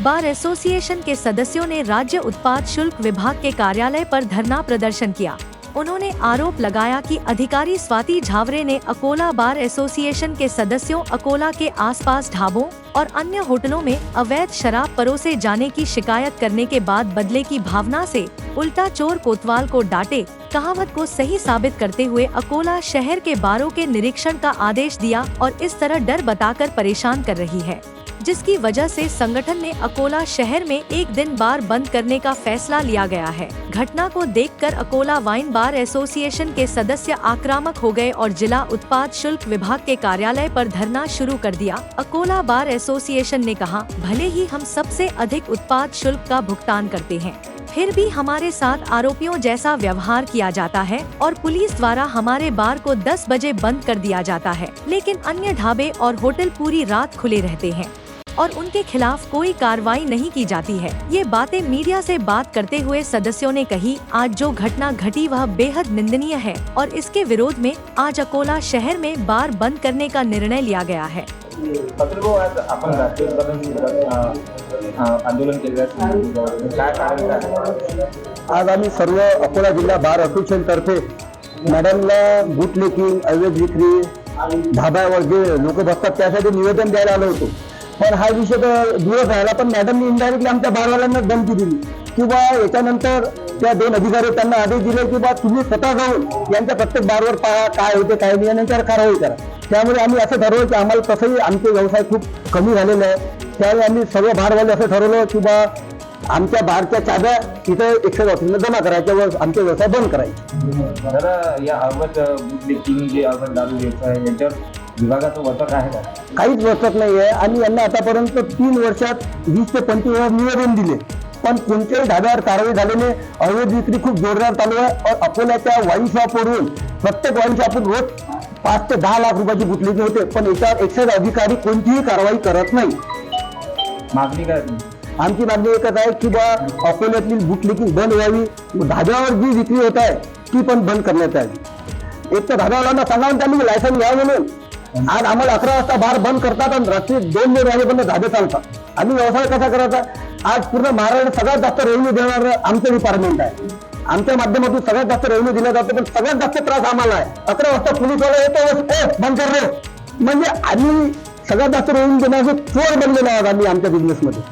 Bar association के सदस्यों ने राज्य उत्पाद शुल्क विभाग के कार्यालय पर धरना प्रदर्शन किया। उन्होंने आरोप लगाया कि अधिकारी स्वाति झावरे ने अकोला बार एसोसिएशन के सदस्यों अकोला के आसपास ढाबों और अन्य होटलों में अवैध शराब परोसे जाने की शिकायत करने के बाद बदले की भावना से उल्टा चोर कोतवाल को डांटे कहावत को सही साबित करते हुए अकोला शहर के बारों के निरीक्षण का आदेश दिया और इस तरह डर बताकर परेशान कर रही है, जिसकी वजह से संगठन ने अकोला शहर में एक दिन बार बंद करने का फैसला लिया गया है। घटना को देखकर अकोला वाइन बार एसोसिएशन के सदस्य आक्रामक हो गए और जिला उत्पाद शुल्क विभाग के कार्यालय पर धरना शुरू कर दिया। अकोला बार एसोसिएशन ने कहा, भले ही हम सबसे अधिक उत्पाद शुल्क का भुगतान करते हैं, फिर भी हमारे साथ आरोपियों जैसा व्यवहार किया जाता है और पुलिस द्वारा हमारे बार को 10 बजे बंद कर दिया जाता है, लेकिन अन्य ढाबे और होटल पूरी रात खुले रहते हैं और उनके खिलाफ कोई कार्रवाई नहीं की जाती है। ये बातें मीडिया से बात करते हुए सदस्यों ने कही। आज जो घटना घटी वह बेहद निंदनीय है और इसके विरोध में आज अकोला शहर में बार बंद करने का निर्णय लिया गया है। आंदोलन आज आम्ही सर्व अकोला जिल्हा बार असोसिएशन तर्फे मॅडमला बुटलेकिंग, अवैध विक्री, ढाब्यावर जे लोक बसतात त्यासाठी निवेदन द्यायला आलो होतो। पण हा विषय तर दूरच राहिला, पण मॅडमनी इनडायरेक्टली आमच्या बारवाल्यांना धमकी दिली किंवा याच्यानंतर त्या 2 अधिकारी त्यांना आदेश दिले की बा तुम्ही स्वतः जाऊन यांच्या प्रत्येक बारवर पहा काय होते काय नाही आणि यांच्यावर कारवाई करा। त्यामुळे आम्ही असं ठरवलं की आम्हाला तसंही आमचे व्यवसाय खूप कमी झालेले आहे, त्यावेळी आम्ही सर्व बारवाले असं ठरवलं की बा आमच्या बारच्या चाब्या तिथे एक्साईज ऑफिसला जमा करायच्या व आमचे व्यवसाय बंद करायचे। दादा, या अवैध बुटलेकिंग जे अवैध दारू व्यवसाय याच्यावर विभागाचं वचक आहे का? काहीच वचक नाही आहे आणि यांना आतापर्यंत 3 वर्षात 20 ते 25 वेळा निवेदन दिले, पण कोणत्याही ढाब्यावर कारवाई झाल्याने अवैध विक्री खूप जोरदार चालू आहे और अकोल्याच्या वाईन शॉपवरून प्रत्येक वाईन शॉपवरून रोज 5 ते 10 लाख रुपयाची बुटलेकी होते, पण याच्यावर एक्साईज अधिकारी कोणतीही कारवाई करत नाही। मागणी काय? आमची मागणी एकच आहे की बा अकोल्यातली बुटलेकी बंद व्हावी, ढाब्यावर जी विक्री होत आहे ती पण बंद करण्यात यावी। एक तर ढाब्यावाल्यांना सांगावं त्यांनी लायसन्स घ्या म्हणून। आज आम्हाला 11 वाजता बार बंद करतात आणि रात्री 2 वाजेपर्यंत ढाबे चालतात। आम्ही व्यवसाय कसा करायचा? आज पूर्ण महाराष्ट्रात सगळ्यात जास्त रेव्हेन्यू देणारं आमचं डिपार्टमेंट आहे, आमच्या माध्यमातून सगळ्यात जास्त रेव्हेन्यू दिला जातो, पण सगळ्यात जास्त त्रास आम्हाला आहे। 11 वाजता पोलीसवाला येतो बंद कर रे, म्हणजे आम्ही सगळ्यात जास्त रेव्हेन्यू देण्याचे चोर बनलेले आहोत आम्ही आमच्या बिझनेसमध्ये।